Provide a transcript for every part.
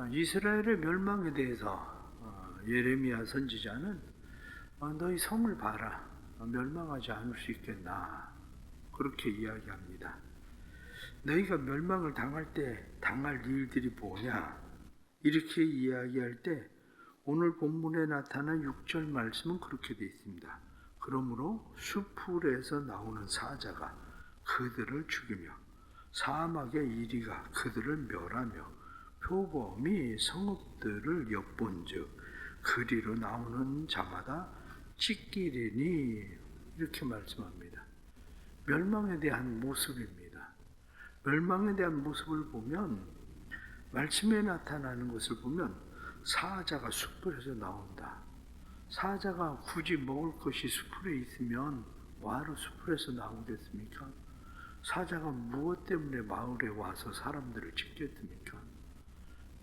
이스라엘의 멸망에 대해서 예레미야 선지자는 너희 성을 봐라, 멸망하지 않을 수 있겠나, 그렇게 이야기합니다. 너희가 멸망을 당할 때 당할 일들이 뭐냐, 이렇게 이야기할 때 오늘 본문에 나타난 6절 말씀은 그렇게 되어 있습니다. 그러므로 수풀에서 나오는 사자가 그들을 죽이며 사막의 이리가 그들을 멸하며 표범이 성읍들을 엿본즉 그리로 나오는 자마다 찢기리니, 이렇게 말씀합니다. 멸망에 대한 모습입니다. 멸망에 대한 모습을 보면, 말씀에 나타나는 것을 보면 사자가 숲에서 나온다. 사자가 굳이 먹을 것이 숲에 있으면 뭐하러 숲에서 나오겠습니까? 사자가 무엇 때문에 마을에 와서 사람들을 찢겠습니까?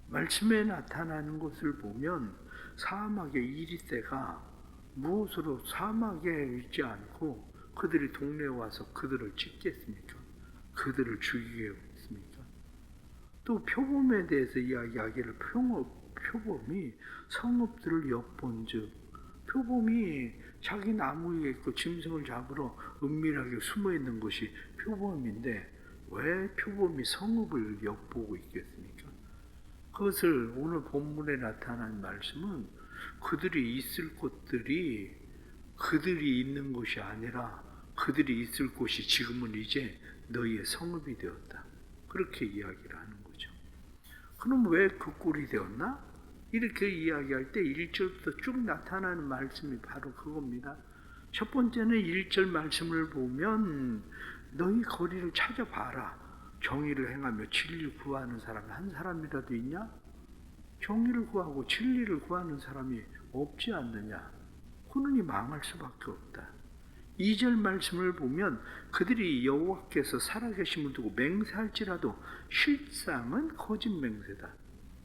말씀에 나타나는 것을 보면 사막의 이리떼가 무엇으로 사막에 있지 않고 그들이 동네에 와서 그들을 찢겠습니까? 그들을 죽이겠습니까? 또 표범에 대해서 이야기하기를 표범이 성읍들을 엿본즉, 표범이 자기 나무 위에 있고 짐승을 잡으러 은밀하게 숨어 있는 것이 표범인데 왜 표범이 성읍을 엿보고 있겠습니까? 그것을 오늘 본문에 나타난 말씀은 그들이 있을 곳들이 그들이 있는 곳이 아니라 그들이 있을 곳이 지금은 이제 너희의 성읍이 되었다, 그렇게 이야기를 하는 거죠. 그럼 왜 그 꼴이 되었나? 이렇게 이야기할 때 1절부터 쭉 나타나는 말씀이 바로 그겁니다. 첫 번째는 1절 말씀을 보면 너희 거리를 찾아봐라. 정의를 행하며 진리를 구하는 사람이 한 사람이라도 있냐? 정의를 구하고 진리를 구하는 사람이 없지 않느냐? 그러니 망할 수밖에 없다. 2절 말씀을 보면 그들이 여호와께서 살아계심을 두고 맹세할지라도 실상은 거짓 맹세다.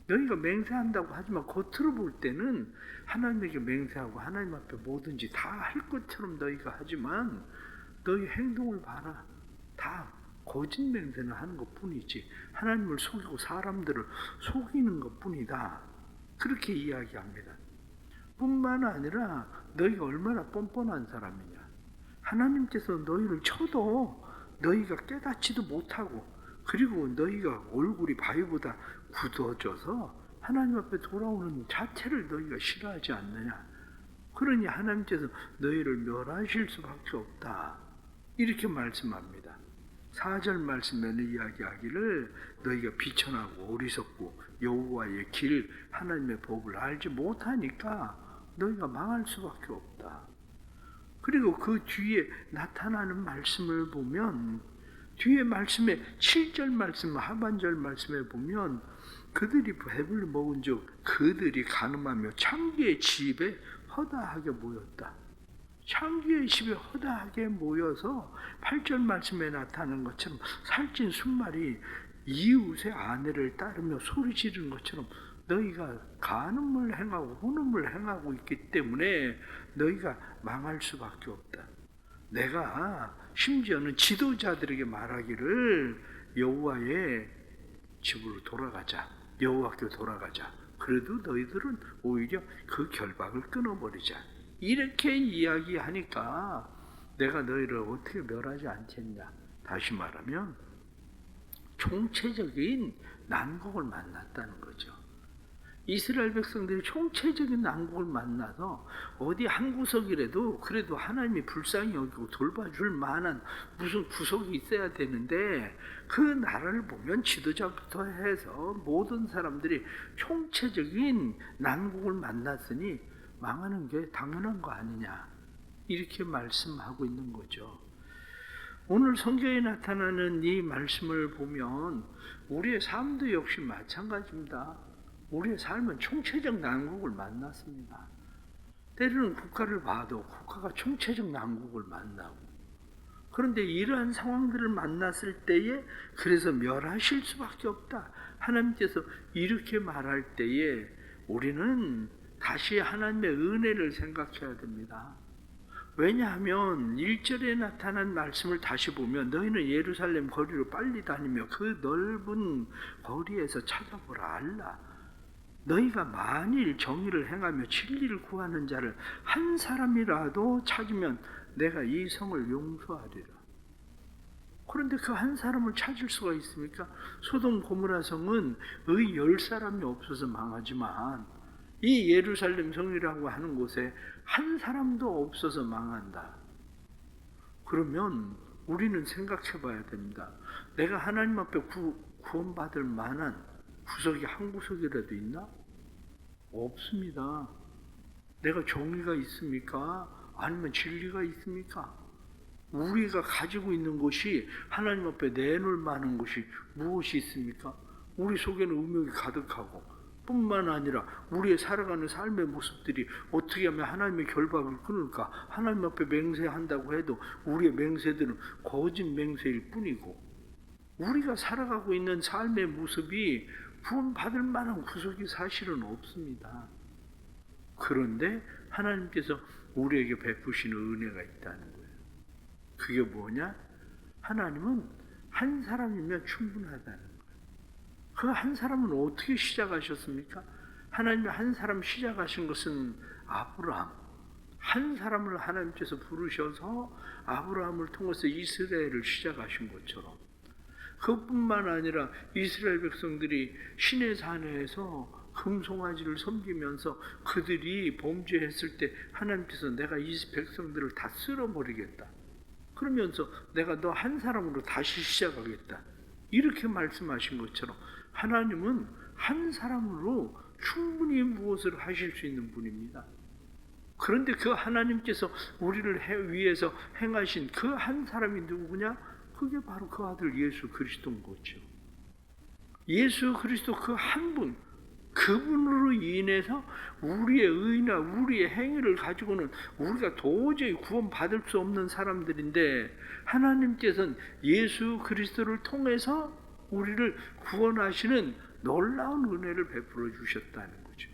너희가 맹세한다고 하지만 겉으로 볼 때는 하나님에게 맹세하고 하나님 앞에 뭐든지 다 할 것처럼 너희가 하지만 너희 행동을 봐라. 다 거짓 맹세는 하는 것뿐이지 하나님을 속이고 사람들을 속이는 것뿐이다, 그렇게 이야기합니다. 뿐만 아니라 너희가 얼마나 뻔뻔한 사람이냐. 하나님께서 너희를 쳐도 너희가 깨닫지도 못하고, 그리고 너희가 얼굴이 바위보다 굳어져서 하나님 앞에 돌아오는 자체를 너희가 싫어하지 않느냐. 그러니 하나님께서 너희를 멸하실 수밖에 없다, 이렇게 말씀합니다. 4절 말씀에는 이야기하기를 너희가 비천하고 어리석고 여호와의 길, 하나님의 법을 알지 못하니까 너희가 망할 수밖에 없다. 그리고 그 뒤에 나타나는 말씀을 보면, 뒤에 말씀에 7절 말씀 하반절 말씀에 보면 그들이 배불리 먹은 즉 그들이 가늠하며 창기의 집에 허다하게 모였다. 창기의 집에 허다하게 모여서 8절 말씀에 나타나는 것처럼 살찐 순말이 이웃의 아내를 따르며 소리 지르는 것처럼 너희가 간음을 행하고 혼음을 행하고 있기 때문에 너희가 망할 수밖에 없다. 내가 심지어는 지도자들에게 말하기를 여호와의 집으로 돌아가자, 여호와께 돌아가자. 그래도 너희들은 오히려 그 결박을 끊어버리자, 이렇게 이야기하니까 내가 너희를 어떻게 멸하지 않겠냐. 다시 말하면 총체적인 난국을 만났다는 거죠. 이스라엘 백성들이 총체적인 난국을 만나서 어디 한 구석이라도 그래도 하나님이 불쌍히 여기고 돌봐줄 만한 무슨 구석이 있어야 되는데, 그 나라를 보면 지도자부터 해서 모든 사람들이 총체적인 난국을 만났으니 망하는 게 당연한 거 아니냐, 이렇게 말씀하고 있는 거죠. 오늘 성경에 나타나는 이 말씀을 보면 우리의 삶도 역시 마찬가지입니다. 우리의 삶은 총체적 난국을 만났습니다. 때로는 국가를 봐도 국가가 총체적 난국을 만나고, 그런데 이러한 상황들을 만났을 때에 그래서 멸하실 수밖에 없다, 하나님께서 이렇게 말할 때에 우리는 다시 하나님의 은혜를 생각해야 됩니다. 왜냐하면 1절에 나타난 말씀을 다시 보면 너희는 예루살렘 거리로 빨리 다니며 그 넓은 거리에서 찾아보라, 알라. 너희가 만일 정의를 행하며 진리를 구하는 자를 한 사람이라도 찾으면 내가 이 성을 용서하리라. 그런데 그 한 사람을 찾을 수가 있습니까? 소돔 고모라 성은 의 10사람이 없어서 망하지만 이 예루살렘 성이라고 하는 곳에 한 사람도 없어서 망한다. 그러면 우리는 생각해 봐야 됩니다. 내가 하나님 앞에 구원받을 만한 구석이 한 구석이라도 있나? 없습니다. 내가 정의가 있습니까? 아니면 진리가 있습니까? 우리가 가지고 있는 것이 하나님 앞에 내놓을 만한 것이 무엇이 있습니까? 우리 속에는 음욕이 가득하고 뿐만 아니라 우리의 살아가는 삶의 모습들이 어떻게 하면 하나님의 결박을 끊을까? 하나님 앞에 맹세한다고 해도 우리의 맹세들은 거짓 맹세일 뿐이고 우리가 살아가고 있는 삶의 모습이 구원받을 만한 구석이 사실은 없습니다. 그런데 하나님께서 우리에게 베푸시는 은혜가 있다는 거예요. 그게 뭐냐? 하나님은 한 사람이면 충분하다는 거예요. 그 한 사람은 어떻게 시작하셨습니까? 하나님이 한 사람 시작하신 것은 아브라함. 한 사람을 하나님께서 부르셔서 아브라함을 통해서 이스라엘을 시작하신 것처럼 그뿐만 아니라 이스라엘 백성들이 시내 산에서 금송아지를 섬기면서 그들이 범죄했을 때 하나님께서 내가 이 백성들을 다 쓸어버리겠다. 그러면서 내가 너 한 사람으로 다시 시작하겠다. 이렇게 말씀하신 것처럼 하나님은 한 사람으로 충분히 무엇을 하실 수 있는 분입니다. 그런데 그 하나님께서 우리를 위해서 행하신 그 한 사람이 누구냐? 그게 바로 그 아들 예수 그리스도인 거죠. 예수 그리스도 그 한 분, 그분으로 인해서 우리의 의나 우리의 행위를 가지고는 우리가 도저히 구원받을 수 없는 사람들인데 하나님께서는 예수 그리스도를 통해서 우리를 구원하시는 놀라운 은혜를 베풀어 주셨다는 거죠.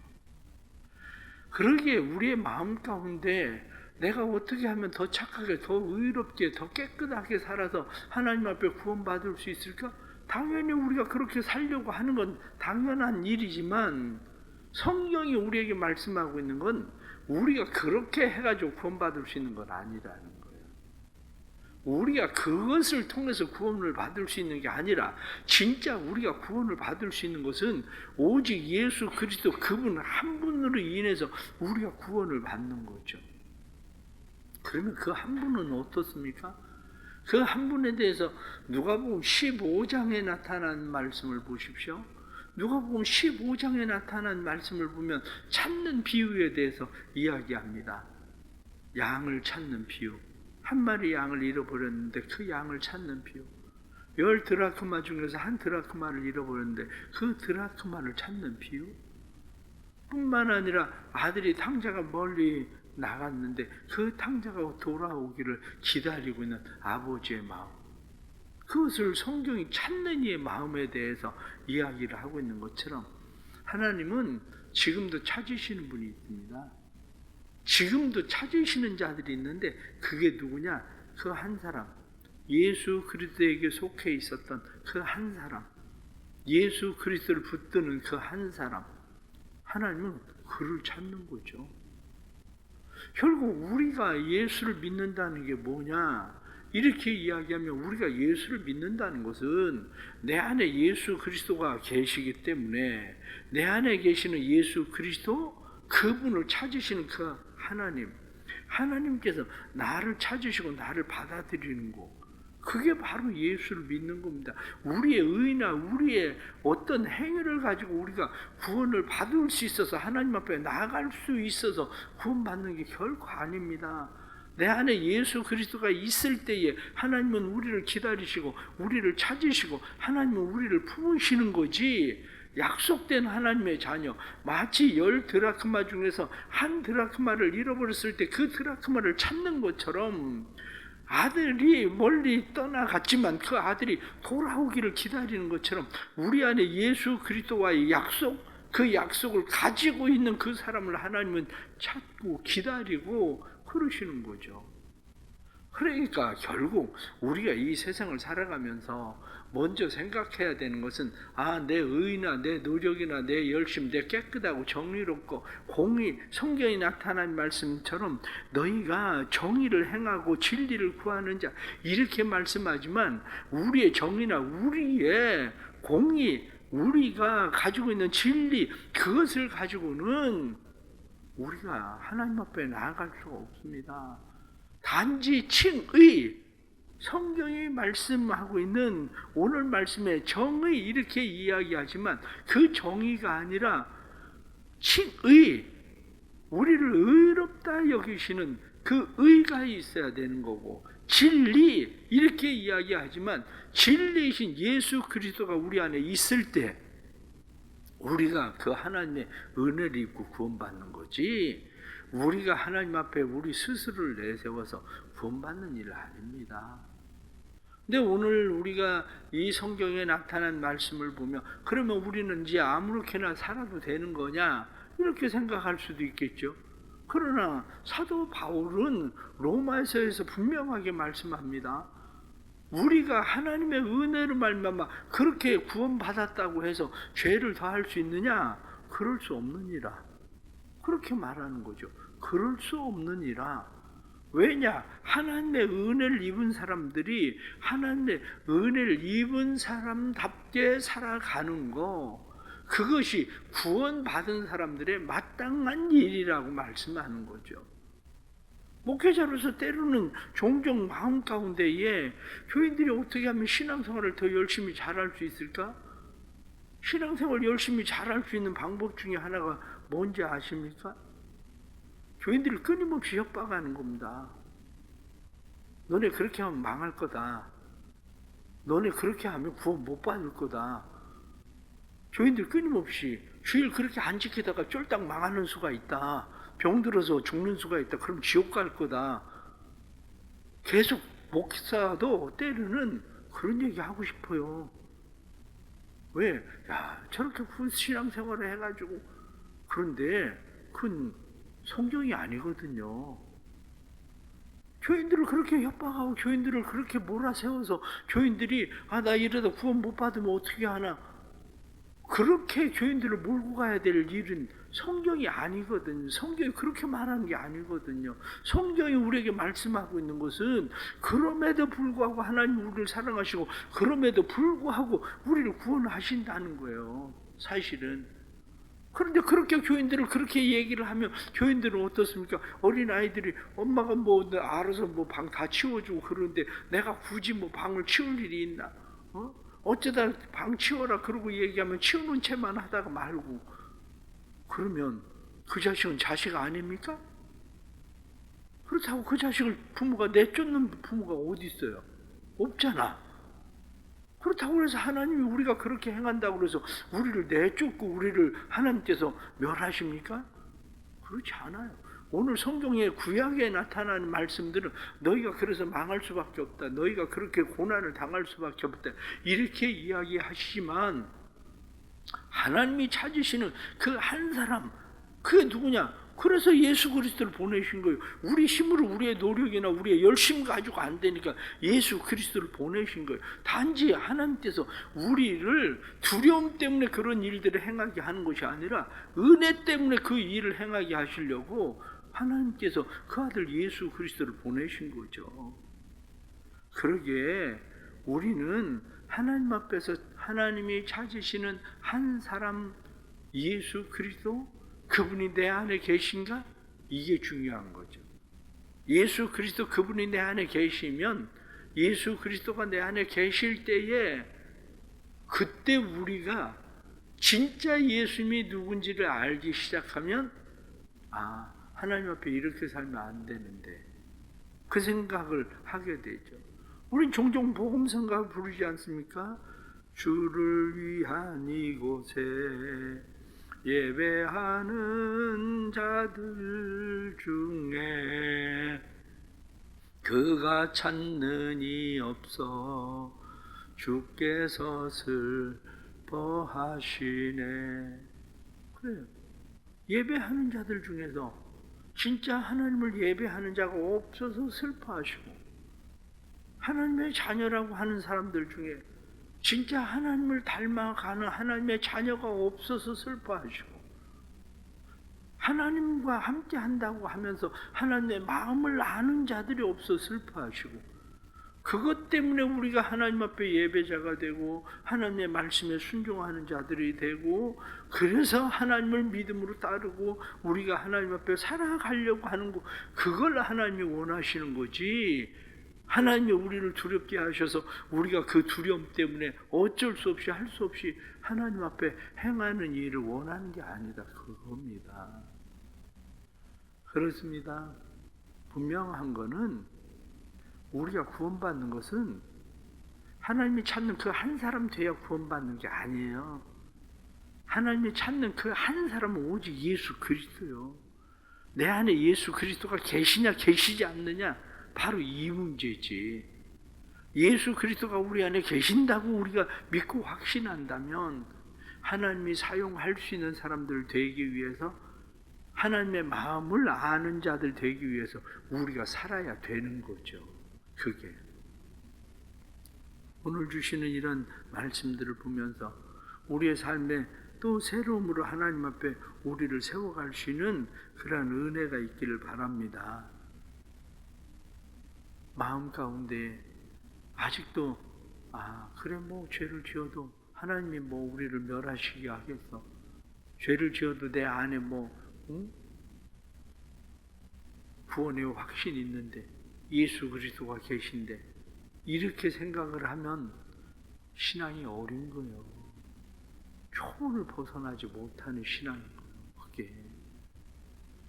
그러기에 우리의 마음 가운데 내가 어떻게 하면 더 착하게, 더 의롭게, 더 깨끗하게 살아서 하나님 앞에 구원받을 수 있을까? 당연히 우리가 그렇게 살려고 하는 건 당연한 일이지만 성경이 우리에게 말씀하고 있는 건 우리가 그렇게 해가지고 구원받을 수 있는 건 아니라는 거예요. 우리가 그것을 통해서 구원을 받을 수 있는 게 아니라 진짜 우리가 구원을 받을 수 있는 것은 오직 예수 그리스도 그분 한 분으로 인해서 우리가 구원을 받는 거죠. 그러면 그 한 분은 어떻습니까? 그 한 분에 대해서 누가복음 15장에 나타난 말씀을 보십시오. 누가복음 15장에 나타난 말씀을 보면 찾는 비유에 대해서 이야기합니다. 양을 찾는 비유. 한 마리 양을 잃어버렸는데 그 양을 찾는 비유. 10 드라크마 중에서 1 드라크마를 잃어버렸는데 그 드라크마를 찾는 비유. 뿐만 아니라 아들이 탕자가 멀리 나갔는데 그 탕자가 돌아오기를 기다리고 있는 아버지의 마음, 그것을 성경이 찾는 이의 마음에 대해서 이야기를 하고 있는 것처럼 하나님은 지금도 찾으시는 분이 있습니다. 지금도 찾으시는 자들이 있는데 그게 누구냐? 그 한 사람, 예수 그리스도에게 속해 있었던 그 한 사람, 예수 그리스도를 붙드는 그 한 사람, 하나님은 그를 찾는 거죠. 결국 우리가 예수를 믿는다는 게 뭐냐? 이렇게 이야기하면 우리가 예수를 믿는다는 것은 내 안에 예수 그리스도가 계시기 때문에 내 안에 계시는 예수 그리스도 그분을 찾으시는 그 하나님, 하나님께서 나를 찾으시고 나를 받아들이는 거, 그게 바로 예수를 믿는 겁니다. 우리의 의나 우리의 어떤 행위를 가지고 우리가 구원을 받을 수 있어서 하나님 앞에 나아갈 수 있어서 구원받는 게 결코 아닙니다. 내 안에 예수 그리스도가 있을 때에 하나님은 우리를 기다리시고 우리를 찾으시고 하나님은 우리를 품으시는 거지, 약속된 하나님의 자녀, 마치 10 드라크마 중에서 1 드라크마를 잃어버렸을 때 그 드라크마를 찾는 것처럼 아들이 멀리 떠나갔지만 그 아들이 돌아오기를 기다리는 것처럼 우리 안에 예수 그리스도와의 약속, 그 약속을 가지고 있는 그 사람을 하나님은 찾고 기다리고 그러시는 거죠. 그러니까 결국 우리가 이 세상을 살아가면서 먼저 생각해야 되는 것은 내 의나 내 노력이나 내 열심, 내 깨끗하고 정의롭고 공의, 성경이 나타난 말씀처럼 너희가 정의를 행하고 진리를 구하는 자 이렇게 말씀하지만 우리의 정의나 우리의 공의, 우리가 가지고 있는 진리 그것을 가지고는 우리가 하나님 앞에 나아갈 수가 없습니다. 단지 칭의, 성경이 말씀하고 있는 오늘 말씀에 정의 이렇게 이야기하지만 그 정의가 아니라 칭의, 우리를 의롭다 여기시는 그 의가 있어야 되는 거고, 진리 이렇게 이야기하지만 진리이신 예수 그리스도가 우리 안에 있을 때 우리가 그 하나님의 은혜를 입고 구원받는 거지, 우리가 하나님 앞에 우리 스스로를 내세워서 구원받는 일 아닙니다. 근데 오늘 우리가 이 성경에 나타난 말씀을 보면 그러면 우리는 이제 아무렇게나 살아도 되는 거냐 이렇게 생각할 수도 있겠죠. 그러나 사도 바울은 로마서에서 분명하게 말씀합니다. 우리가 하나님의 은혜로 말미암아 그렇게 구원받았다고 해서 죄를 더할 수 있느냐? 그럴 수 없느니라. 그렇게 말하는 거죠. 그럴 수 없느니라. 왜냐? 하나님의 은혜를 입은 사람들이 하나님의 은혜를 입은 사람답게 살아가는 거, 그것이 구원받은 사람들의 마땅한 일이라고 말씀하는 거죠. 목회자로서 때로는 종종 마음 가운데에 교인들이 어떻게 하면 신앙생활을 더 열심히 잘할 수 있을까? 신앙생활 열심히 잘할 수 있는 방법 중에 하나가 뭔지 아십니까? 교인들을 끊임없이 협박하는 겁니다. 너네 그렇게 하면 망할 거다. 너네 그렇게 하면 구원 못 받을 거다. 교인들 끊임없이 주일 그렇게 안 지키다가 쫄딱 망하는 수가 있다. 병들어서 죽는 수가 있다. 그럼 지옥 갈 거다. 계속 목사도 때로는 그런 얘기 하고 싶어요. 왜? 저렇게 신앙생활을 해가지고. 그런데 그건 성경이 아니거든요. 교인들을 그렇게 협박하고 교인들을 그렇게 몰아세워서 교인들이 나 이러다 구원 못 받으면 어떻게 하나, 그렇게 교인들을 몰고 가야 될 일은 성경이 아니거든요. 성경이 그렇게 말하는 게 아니거든요. 성경이 우리에게 말씀하고 있는 것은 그럼에도 불구하고 하나님 우리를 사랑하시고 그럼에도 불구하고 우리를 구원하신다는 거예요, 사실은. 그런데 그렇게 교인들을 그렇게 얘기를 하면 교인들은 어떻습니까? 어린아이들이 엄마가 알아서 방 다 치워주고 그러는데 내가 굳이 방을 치울 일이 있나? 어쩌다 방 치워라 그러고 얘기하면 치우는 채만 하다가 말고, 그러면 그 자식은 자식 아닙니까? 그렇다고 그 자식을 부모가 내쫓는 부모가 어디 있어요? 없잖아. 그렇다고 해서 하나님이 우리가 그렇게 행한다고 해서 우리를 내쫓고 우리를 하나님께서 멸하십니까? 그렇지 않아요. 오늘 성경의 구약에 나타나는 말씀들은 너희가 그래서 망할 수밖에 없다, 너희가 그렇게 고난을 당할 수밖에 없다 이렇게 이야기하시지만, 하나님이 찾으시는 그 한 사람, 그게 누구냐? 그래서 예수 그리스도를 보내신 거예요. 우리 힘으로 우리의 노력이나 우리의 열심 가지고 안 되니까 예수 그리스도를 보내신 거예요. 단지 하나님께서 우리를 두려움 때문에 그런 일들을 행하게 하는 것이 아니라 은혜 때문에 그 일을 행하게 하시려고 하나님께서 그 아들 예수 그리스도를 보내신 거죠. 그러기에 우리는 하나님 앞에서 하나님이 찾으시는 한 사람, 예수 그리스도, 그분이 내 안에 계신가? 이게 중요한 거죠. 예수 그리스도 그분이 내 안에 계시면, 예수 그리스도가 내 안에 계실 때에 그때 우리가 진짜 예수님이 누군지를 알기 시작하면 하나님 앞에 이렇게 살면 안 되는데, 그 생각을 하게 되죠. 우린 종종 복음성가 부르지 않습니까? 주를 위한 이곳에 예배하는 자들 중에 그가 찾는 이 없어 주께서 슬퍼하시네. 그래요. 예배하는 자들 중에서 진짜 하나님을 예배하는 자가 없어서 슬퍼하시고, 하나님의 자녀라고 하는 사람들 중에 진짜 하나님을 닮아가는 하나님의 자녀가 없어서 슬퍼하시고, 하나님과 함께 한다고 하면서 하나님의 마음을 아는 자들이 없어 슬퍼하시고, 그것 때문에 우리가 하나님 앞에 예배자가 되고 하나님의 말씀에 순종하는 자들이 되고, 그래서 하나님을 믿음으로 따르고 우리가 하나님 앞에 살아가려고 하는 거, 그걸 하나님이 원하시는 거지. 하나님이 우리를 두렵게 하셔서 우리가 그 두려움 때문에 어쩔 수 없이 할 수 없이 하나님 앞에 행하는 일을 원하는 게 아니다, 그겁니다. 그렇습니다. 분명한 거는 우리가 구원받는 것은 하나님이 찾는 그 한 사람 돼야 구원받는 게 아니에요. 하나님이 찾는 그 한 사람은 오직 예수 그리스도요. 내 안에 예수 그리스도가 계시냐 계시지 않느냐, 바로 이 문제지. 예수 그리스도가 우리 안에 계신다고 우리가 믿고 확신한다면 하나님이 사용할 수 있는 사람들 되기 위해서, 하나님의 마음을 아는 자들 되기 위해서 우리가 살아야 되는 거죠. 그게 오늘 주시는 이런 말씀들을 보면서 우리의 삶에 또 새로움으로 하나님 앞에 우리를 세워갈 수 있는 그러한 은혜가 있기를 바랍니다. 마음 가운데 아직도 그래 뭐 죄를 지어도 하나님이 뭐 우리를 멸하시게 하겠어, 죄를 지어도 내 안에 구원의 확신이 있는데 예수 그리스도가 계신데, 이렇게 생각을 하면 신앙이 어린 거예요. 초본을 벗어나지 못하는 신앙인 거예요. 그게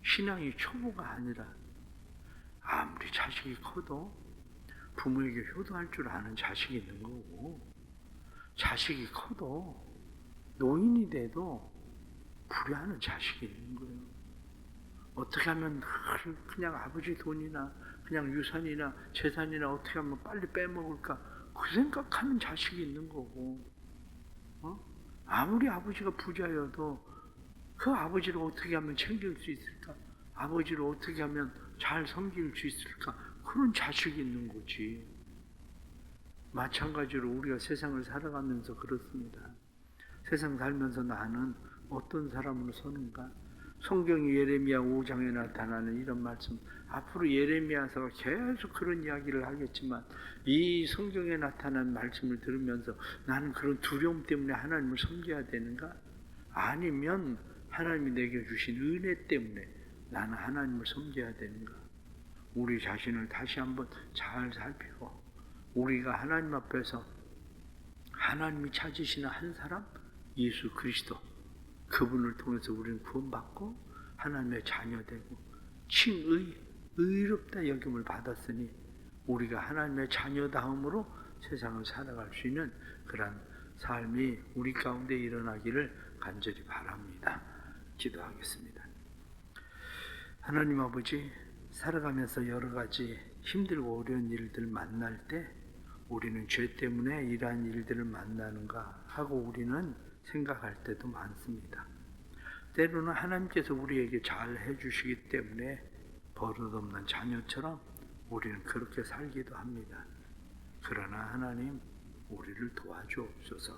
신앙이 초보가 아니라, 아무리 자식이 커도 부모에게 효도할 줄 아는 자식이 있는 거고, 자식이 커도 노인이 돼도 불효하는 자식이 있는 거예요. 어떻게 하면 그냥 아버지 돈이나 그냥 유산이나 재산이나 어떻게 하면 빨리 빼먹을까, 그 생각하는 자식이 있는 거고, 아무리 아버지가 부자여도 그 아버지를 어떻게 하면 챙길 수 있을까, 아버지를 어떻게 하면 잘 섬길 수 있을까, 그런 자식이 있는 거지. 마찬가지로 우리가 세상을 살아가면서 그렇습니다. 세상 살면서 나는 어떤 사람으로 서는가? 성경이 예레미야 5장에 나타나는 이런 말씀, 앞으로 예레미야서가 계속 그런 이야기를 하겠지만, 이 성경에 나타난 말씀을 들으면서 나는 그런 두려움 때문에 하나님을 섬겨야 되는가? 아니면 하나님이 내게 주신 은혜 때문에 나는 하나님을 섬겨야 되는가? 우리 자신을 다시 한번 잘 살피고, 우리가 하나님 앞에서 하나님이 찾으시는 한 사람, 예수 그리스도, 그분을 통해서 우리는 구원받고 하나님의 자녀 되고 의롭다 여김을 받았으니 우리가 하나님의 자녀다움으로 세상을 살아갈 수 있는 그런 삶이 우리 가운데 일어나기를 간절히 바랍니다. 기도하겠습니다. 하나님 아버지, 살아가면서 여러 가지 힘들고 어려운 일들 만날 때 우리는 죄 때문에 이러한 일들을 만나는가 하고 우리는 생각할 때도 많습니다. 때로는 하나님께서 우리에게 잘 해주시기 때문에 버릇없는 자녀처럼 우리는 그렇게 살기도 합니다. 그러나 하나님, 우리를 도와주옵소서.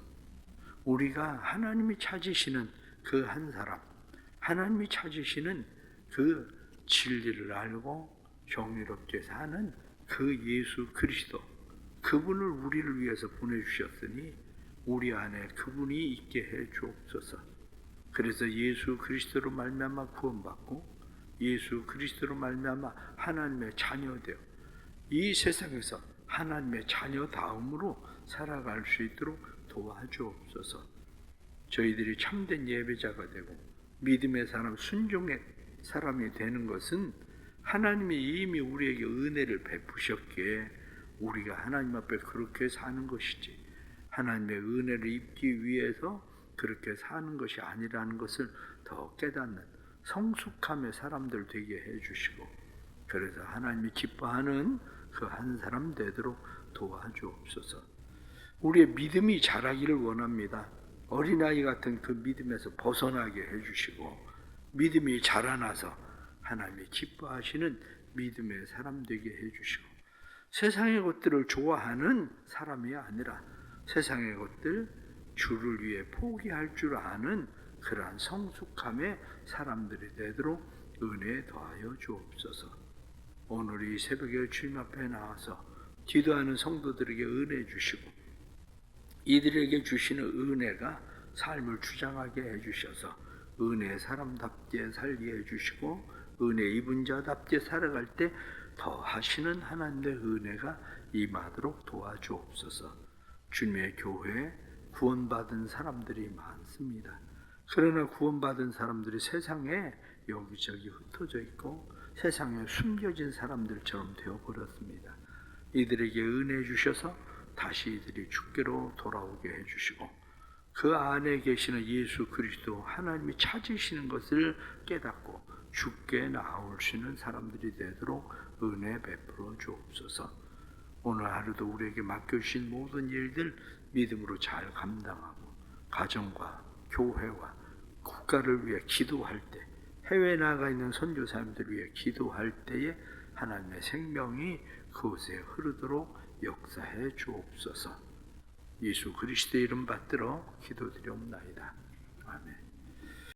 우리가 하나님이 찾으시는 그 한 사람, 하나님이 찾으시는 그 진리를 알고 정의롭게 사는 그 예수 그리스도, 그분을 우리를 위해서 보내주셨으니 우리 안에 그분이 있게 해 주옵소서. 그래서 예수 그리스도로 말미암아 구원받고 예수 그리스도로 말미암아 하나님의 자녀 되어 이 세상에서 하나님의 자녀다움으로 살아갈 수 있도록 도와주옵소서. 저희들이 참된 예배자가 되고 믿음의 사람, 순종의 사람이 되는 것은 하나님이 이미 우리에게 은혜를 베푸셨기에 우리가 하나님 앞에 그렇게 사는 것이지, 하나님의 은혜를 입기 위해서 그렇게 사는 것이 아니라는 것을 더 깨닫는 성숙함의 사람들 되게 해주시고, 그래서 하나님이 기뻐하는 그 한 사람 되도록 도와주옵소서. 우리의 믿음이 자라기를 원합니다. 어린아이 같은 그 믿음에서 벗어나게 해주시고, 믿음이 자라나서 하나님이 기뻐하시는 믿음의 사람 되게 해주시고, 세상의 것들을 좋아하는 사람이 아니라 세상의 것들 주를 위해 포기할 줄 아는 그러한 성숙함의 사람들이 되도록 은혜 더하여 주옵소서. 오늘 이 새벽에 주님 앞에 나와서 기도하는 성도들에게 은혜 주시고 이들에게 주시는 은혜가 삶을 주장하게 해주셔서 은혜의 사람답게 살게 해주시고 은혜 입은 자답게 살아갈 때 더 하시는 하나님의 은혜가 임하도록 도와주옵소서. 주님의 교회에 구원받은 사람들이 많습니다. 그러나 구원받은 사람들이 세상에 여기저기 흩어져 있고 세상에 숨겨진 사람들처럼 되어버렸습니다. 이들에게 은혜 주셔서 다시 이들이 주께로 돌아오게 해주시고 그 안에 계시는 예수 그리스도 하나님이 찾으시는 것을 깨닫고 주께 나오시는 사람들이 되도록 은혜 베풀어 주옵소서. 오늘 하루도 우리에게 맡겨주신 모든 일들 믿음으로 잘 감당하고 가정과 교회와 국가를 위해 기도할 때 해외에 나가 있는 선교사님들을 위해 기도할 때에 하나님의 생명이 그곳에 흐르도록 역사해 주옵소서. 예수 그리스도의 이름 받들어 기도드리옵나이다. 아멘.